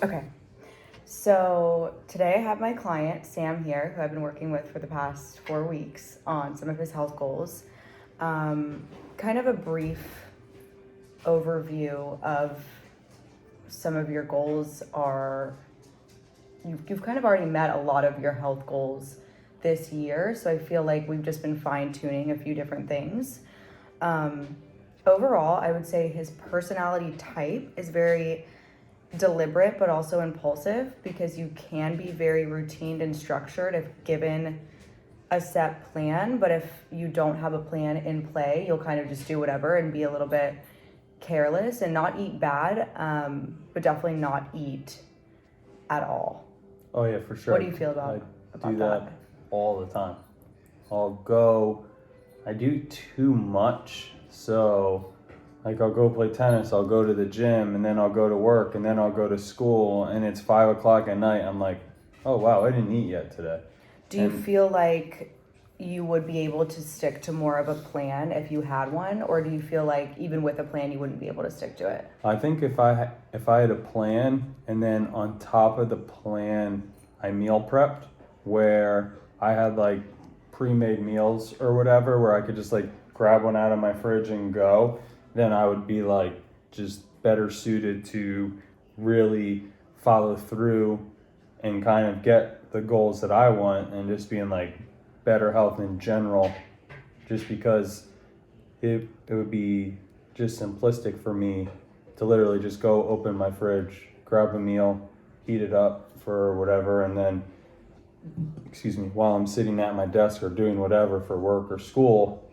Okay. So today I have my client, Sam, here, who I've been working with for the past 4 weeks on some of his health goals. Kind of a brief overview of some of your goals are you've kind of already met a lot of your health goals this year. So I feel like we've just been fine tuning a few different things. Overall, I would say his personality type is very deliberate but also impulsive because you can be very routine and structured if given a set plan, but if you don't have a plan in play, you'll kind of just do whatever and be a little bit careless and not eat bad, but definitely not eat at all. Oh yeah, for sure. What do you feel about I do that that? all the time. I do too much. So, like, I'll go play tennis, I'll go to the gym, and then I'll go to work, and then I'll go to school, and it's 5 o'clock at night. I'm like, oh wow, I didn't eat yet today. Do you feel like you would be able to stick to more of a plan if you had one, or do you feel like even with a plan you wouldn't be able to stick to it? I think if I had a plan, and then on top of the plan, I meal prepped, where I had like pre-made meals or whatever, where I could just like grab one out of my fridge and go, then I would be like just better suited to really follow through and kind of get the goals that I want, and just being like better health in general, just because it would be just simplistic for me to literally just go open my fridge, grab a meal, heat it up for whatever, and then, while I'm sitting at my desk or doing whatever for work or school,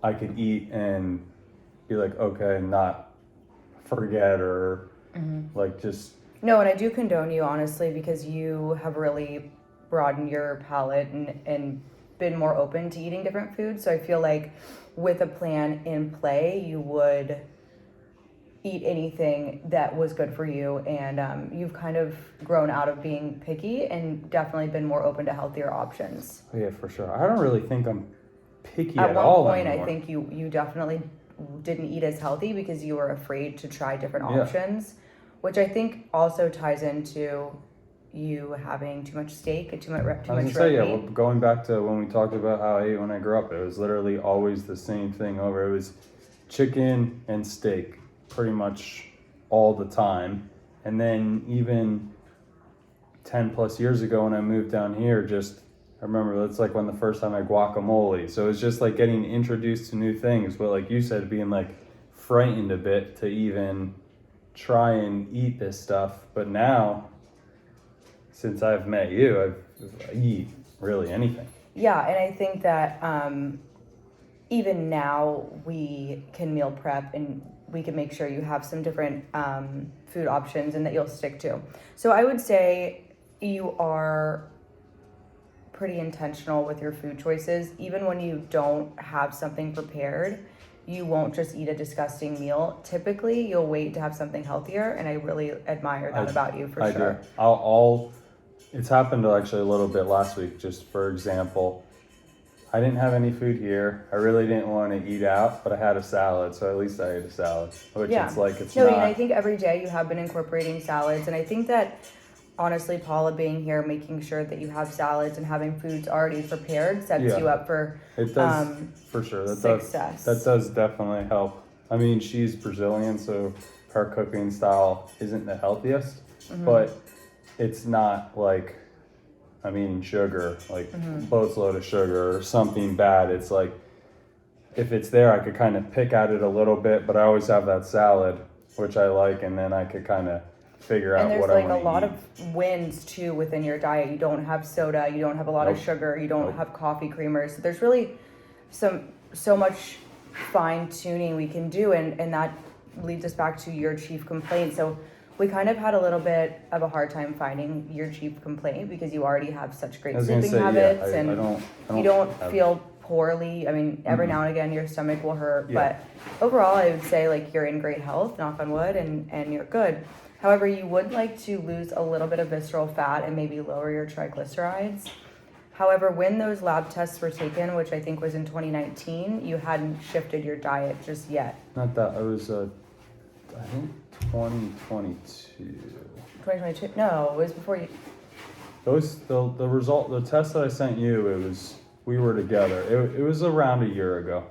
I could eat and be like, okay, not forget or like just. No, and I do condone you honestly because you have really broadened your palate and been more open to eating different foods. So I feel like with a plan in play, you would eat anything that was good for you, and you've kind of grown out of being picky and definitely been more open to healthier options. Oh yeah, for sure. I don't really think I'm picky At at one all point, anymore. I think you definitely didn't eat as healthy because you were afraid to try different Yeah. options, which I think also ties into you having too much steak and too much I red was gonna meat. say, yeah, well, going back to when we talked about how I ate when I grew up, it was literally always the same thing over. It was chicken and steak pretty much all the time. And then even 10 plus years ago when I moved down here, I remember that's like when the first time I had guacamole. So it was just like getting introduced to new things. But like you said, being like frightened a bit to even try and eat this stuff. But now, since I've met you, I eat really anything. Yeah, and I think that even now we can meal prep and we can make sure you have some different food options and that you'll stick to. So I would say you are pretty intentional with your food choices. Even when you don't have something prepared, you won't just eat a disgusting meal. Typically, you'll wait to have something healthier, and I really admire that about you for sure. Do. It's happened actually a little bit last week. Just for example, I didn't have any food here. I really didn't want to eat out, but I had a salad, so at least I ate a salad. Which Yeah. it's No, not. and I think every day you have been incorporating salads, and I think that honestly, Paula being here, making sure that you have salads and having foods already prepared sets Yeah. you up for It does, for sure. success. That does definitely help. I mean, she's Brazilian, so her cooking style isn't the healthiest, but it's not like I'm eating sugar, like boatload of sugar or something bad. It's like if it's there, I could kind of pick at it a little bit, but I always have that salad, which I like, and then I could kind of figure And out there's what like I a want lot to eat. of wins too within your diet. You don't have soda, you don't have a lot of Nope. sugar, you don't Nope. have coffee creamers. So there's really so much fine tuning we can do, and that leads us back to your chief complaint. So we kind of had a little bit of a hard time finding your chief complaint because you already have such I great was gonna sleeping say, yeah, habits I and don't you don't have- feel poorly. I mean, every now and again your stomach will hurt, but overall I would say like you're in great health, knock on wood, and you're good. However, you would like to lose a little bit of visceral fat and maybe lower your triglycerides. However, when those lab tests were taken, which I think was in 2019, you hadn't shifted your diet just yet. Not that, it was, I think 2022. 2022? No, it was before you. The test that I sent you, we were together. It was around a year ago.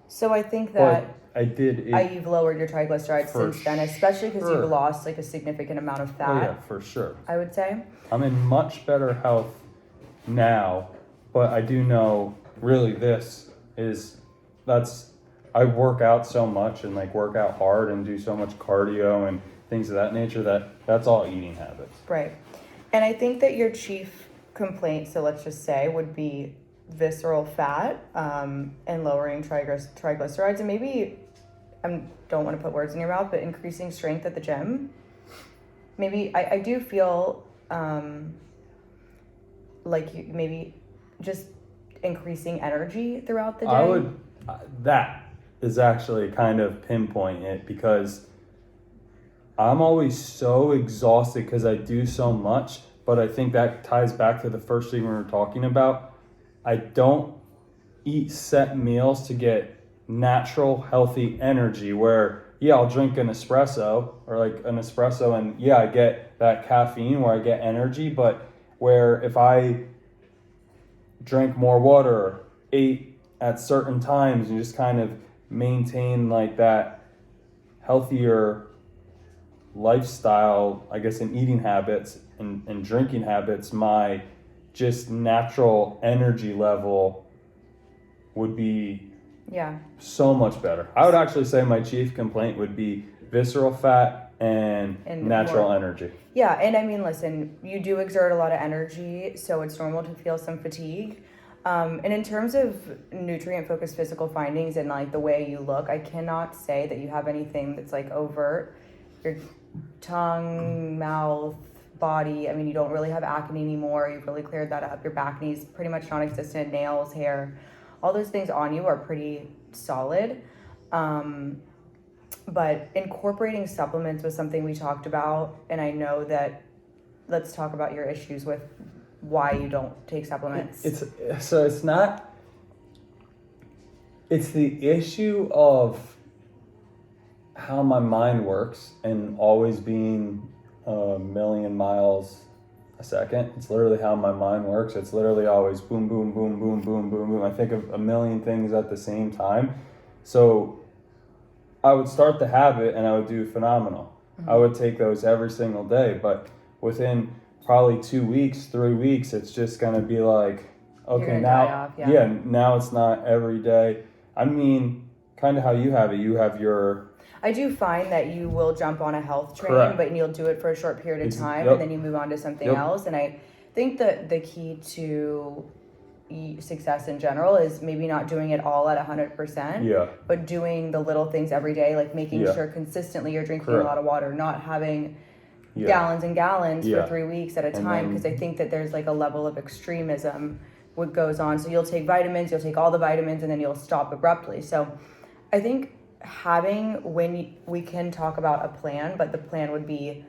So I think that But I did you've lowered your triglycerides For since then, especially because sure. you've lost like a significant amount of fat. Oh yeah, for sure. I would say. I'm in much better health now, but I do know really I work out so much and like work out hard and do so much cardio and things of that nature that's all eating habits. Right. And I think that your chief complaint, so let's just say, would be visceral fat and lowering triglycerides, and maybe I don't want to put words in your mouth, but increasing strength at the gym. Maybe I do feel like you maybe just increasing energy throughout the day. That is actually kind of pinpoint it, because I'm always so exhausted because I do so much, but I think that ties back to the first thing we were talking about. I don't eat set meals to get natural, healthy energy where, yeah, I'll drink an espresso and yeah, I get that caffeine where I get energy, but where if I drank more water, ate at certain times, and just kind of maintain like that healthier lifestyle, I guess, in eating habits and drinking habits, my just natural energy level would be so much better. I would actually say my chief complaint would be visceral fat and natural energy. Yeah, and I mean, listen, you do exert a lot of energy, so it's normal to feel some fatigue. And in terms of nutrient-focused physical findings and like the way you look, I cannot say that you have anything that's like overt. Your tongue, mouth, body, I mean, you don't really have acne anymore. You've really cleared that up. Your back knees pretty much non-existent. Nails, hair, all those things on you are pretty solid. But incorporating supplements was something we talked about, and I know that, let's talk about your issues with why you don't take supplements. It's the issue of how my mind works and always being a million miles a second. It's literally how my mind works. It's literally always boom, boom, boom, boom, boom, boom, boom. I think of a million things at the same time. So I would start the habit and I would do phenomenal. Mm-hmm. I would take those every single day, but within probably 2 weeks, 3 weeks, it's just gonna be like, okay, now, now it's not every day. I mean, kind of how you have it. You have your. I do find that you will jump on a health train, Correct. but you'll do it for a short period of time, yep. and then you move on to something Yep. else. And I think that the key to success in general is maybe not doing it all at 100%, Yeah. but doing the little things every day, like making Yeah. sure consistently you're drinking Correct. a lot of water, not having Yeah. gallons and gallons Yeah. for 3 weeks at a And time, then- because I think that there's like a level of extremism what goes on. So you'll take vitamins, you'll take all the vitamins, and then you'll stop abruptly. So I think we can talk about a plan, but the plan would be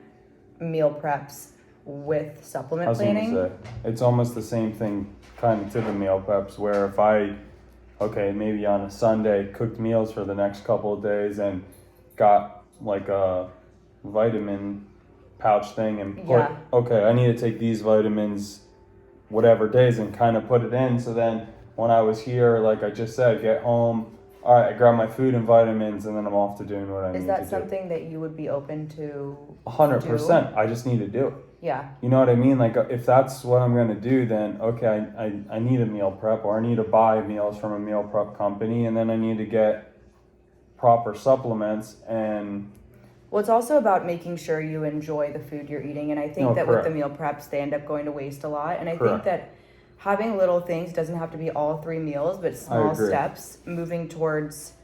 meal preps with supplement planning. Gonna say, it's almost the same thing kind of to the meal preps, where if maybe on a Sunday cooked meals for the next couple of days and got like a vitamin pouch thing and I need to take these vitamins whatever days and kind of put it in. So then when I was here, like I just said, get home, all right, I grab my food and vitamins, and then I'm off to doing what I need to do. Is that something that you would be open to? 100%. I just need to do it. Yeah. You know what I mean? Like if that's what I'm going to do, then okay, I need a meal prep, or I need to buy meals from a meal prep company, and then I need to get proper supplements. And well, it's also about making sure you enjoy the food you're eating. And I think that with the meal preps, they end up going to waste a lot. And I think that having little things doesn't have to be all 3 meals, but small steps moving towards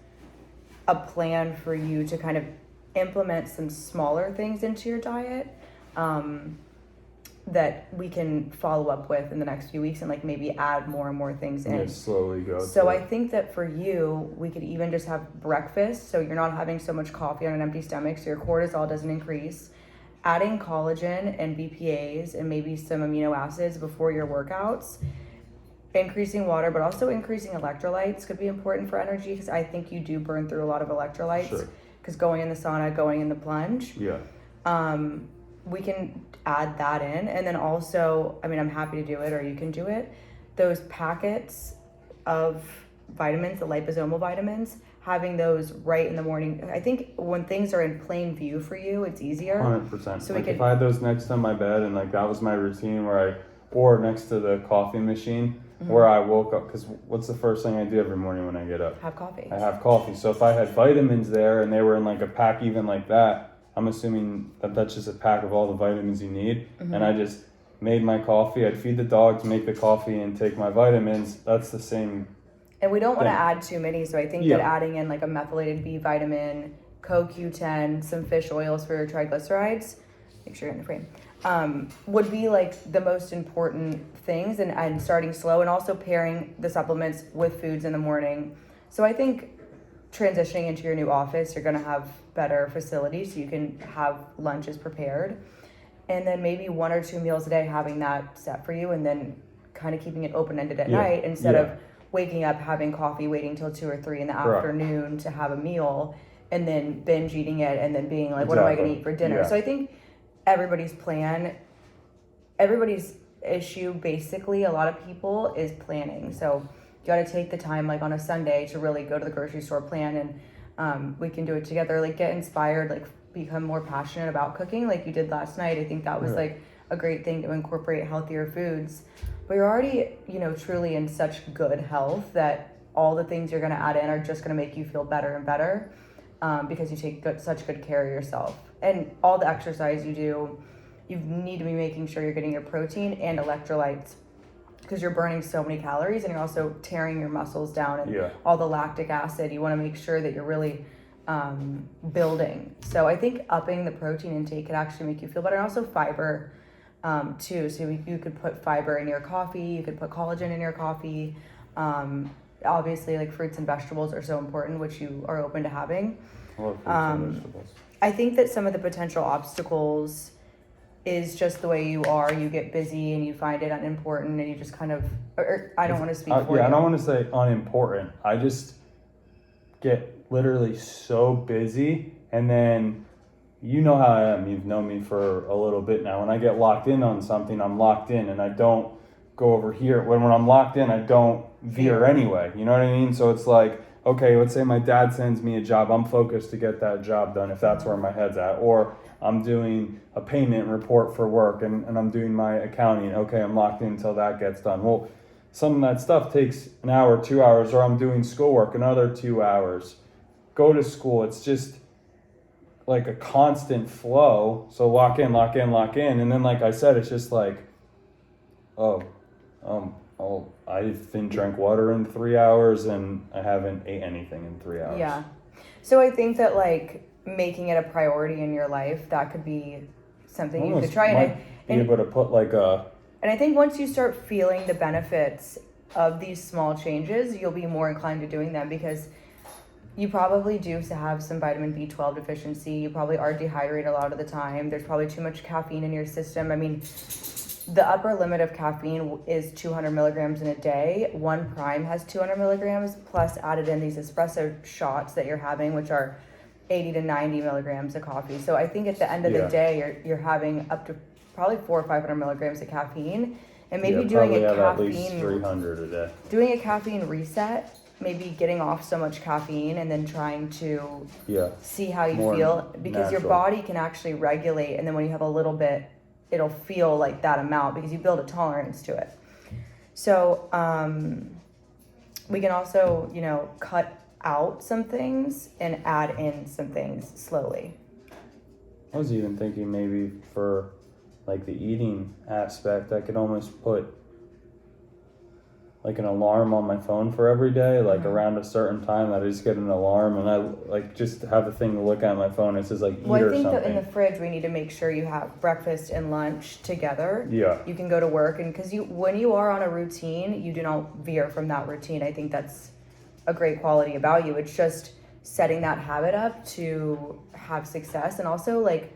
a plan for you to kind of implement some smaller things into your diet that we can follow up with in the next few weeks, and like maybe add more and more things in. Slowly go. So I think that for you, we could even just have breakfast, so you're not having so much coffee on an empty stomach, so your cortisol doesn't increase. Adding collagen and BPAs and maybe some amino acids before your workouts. Increasing water, but also increasing electrolytes could be important for energy, because I think you do burn through a lot of electrolytes. Because going in the sauna, going in the plunge. Yeah. we can add that in. And then also, I mean, I'm happy to do it, or you can do it. Those packets of vitamins, the liposomal vitamins, having those right in the morning. I think when things are in plain view for you, it's easier. 100%. So like we could, if I had those next to my bed and like that was my routine or next to the coffee machine where I woke up, because what's the first thing I do every morning when I get up? have coffee. I have coffee. So if I had vitamins there and they were in like a pack even like that, I'm assuming that that's just a pack of all the vitamins you need. And I just made my coffee. I'd feed the dogs, make the coffee, and take my vitamins. That's the same. And we don't want to thing. add too many, so I think that adding in like a methylated B vitamin, CoQ10, some fish oils for your triglycerides, make sure you're in the frame, would be like the most important things, and starting slow, and also pairing the supplements with foods in the morning. So I think transitioning into your new office, you're going to have better facilities so you can have lunches prepared. And then maybe 1 or 2 meals a day, having that set for you, and then kind of keeping it open-ended at night instead of waking up, having coffee, waiting till 2 or 3 in the afternoon to have a meal, and then binge eating it, and then being like, what am I going to eat for dinner? So I think everybody's issue, basically, a lot of people, is planning. So you got to take the time, like on a Sunday, to really go to the grocery store, plan, and we can do it together. Like get inspired, like become more passionate about cooking, like you did last night. I think that was like a great thing to incorporate healthier foods. But you're already, truly in such good health that all the things you're going to add in are just going to make you feel better and better, because you take such good care of yourself. And all the exercise you do, you need to be making sure you're getting your protein and electrolytes, because you're burning so many calories, and you're also tearing your muscles down, and all the lactic acid. You want to make sure that you're really building. So I think upping the protein intake could actually make you feel better. And also fiber, too. So you could put fiber in your coffee, you could put collagen in your coffee. Obviously, like fruits and vegetables are so important, which you are open to having. I love fruits and vegetables. I think that some of the potential obstacles is just the way you are. You get busy and you find it unimportant, and you just kind of, or I don't want to speak for you. I don't want to say unimportant. I just get literally so busy, and then how I am. You've known me for a little bit now. When I get locked in on something, I'm locked in, and I don't go over here. When I'm locked in, I don't veer anyway. You know what I mean? So it's like, okay, let's say my dad sends me a job. I'm focused to get that job done if that's where my head's at. Or I'm doing a payment report for work, and I'm doing my accounting. Okay, I'm locked in until that gets done. Well, some of that stuff takes an hour, 2 hours, or I'm doing schoolwork another 2 hours. Go to school. It's just like a constant flow. So lock in. And then, like I said, it's just like, I didn't drink water in 3 hours, and I haven't ate anything in 3 hours. Yeah. So I think that like making it a priority in your life, that could be something you could try. Be able to put like a. And I think once you start feeling the benefits of these small changes, you'll be more inclined to doing them, because you probably do have some vitamin B12 deficiency. You probably are dehydrated a lot of the time. There's probably too much caffeine in your system. I mean, the upper limit of caffeine is 200 milligrams in a day. One Prime has 200 milligrams, plus added in these espresso shots that you're having, which are 80 to 90 milligrams of coffee. So I think at the end of the day, you're having up to probably 400 or 500 milligrams of caffeine, and maybe doing a at least 300 a day. Doing a caffeine reset, maybe getting off so much caffeine, and then trying to see how you feel, because your body can actually regulate, and then when you have a little bit, it'll feel like that amount, because you build a tolerance to it. So we can also, cut out some things and add in some things slowly. I was even thinking maybe for like the eating aspect, I could almost put like an alarm on my phone for every day, like around a certain time that I just get an alarm, and I like just have a thing to look at my phone. It says like eat or something. Well, I think that in the fridge we need to make sure you have breakfast and lunch together. Yeah. You can go to work, and because when you are on a routine, you do not veer from that routine. I think that's a great quality about you. It's just setting that habit up to have success, and also like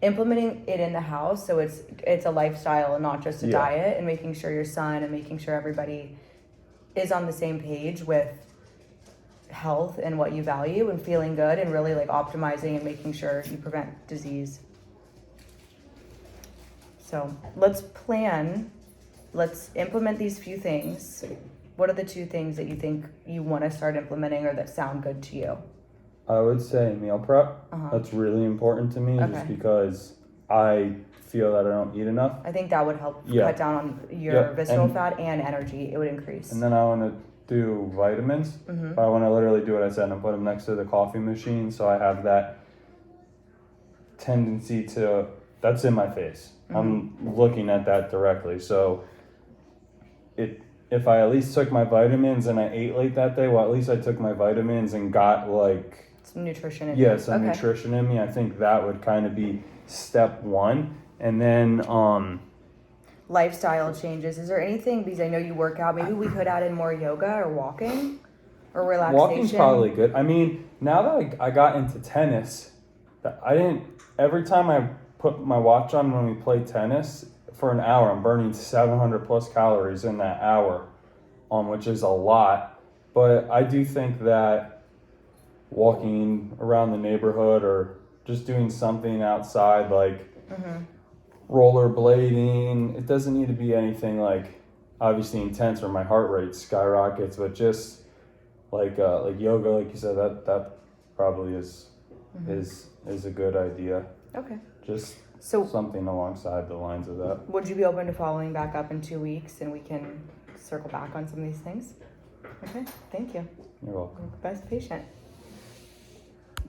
implementing it in the house, so it's a lifestyle and not just a diet, and making sure your son and making sure everybody is on the same page with health and what you value and feeling good, and really like optimizing and making sure you prevent disease. So let's plan, let's implement these few things. What are the two things that you think you want to start implementing or that sound good to you? I would say meal prep. Uh-huh. That's really important to me, just Okay. because I feel that I don't eat enough. I think that would help Yeah. cut down on your Yep, visceral and- fat and energy. It would increase. And then I want to do vitamins. Mhm. But I want to literally do what I said and put them next to the coffee machine, so I have that tendency to. That's in my face. I'm looking at that directly. So, if I at least took my vitamins and I ate late that day, well, at least I took my vitamins and got like Some nutrition. some Okay. nutrition in me. I think that would kind of be step one, and then Lifestyle changes. Is there anything, because I know you work out, maybe we could add in more yoga or walking or relaxation? walking's probably good. I mean, now that I got into tennis, that I didn't. Every time I put my watch on when we play tennis for an hour, I'm burning 700 plus calories in that hour, which is a lot. But I do think that walking around the neighborhood or just doing something outside, like rollerblading, it doesn't need to be anything like obviously intense or my heart rate skyrockets, but just like yoga, like you said, that probably is a good idea. Okay. Just So something alongside the lines of that. would you be open to following back up in 2 weeks and we can circle back on some of these things? Okay, thank you. You're welcome. Best patient.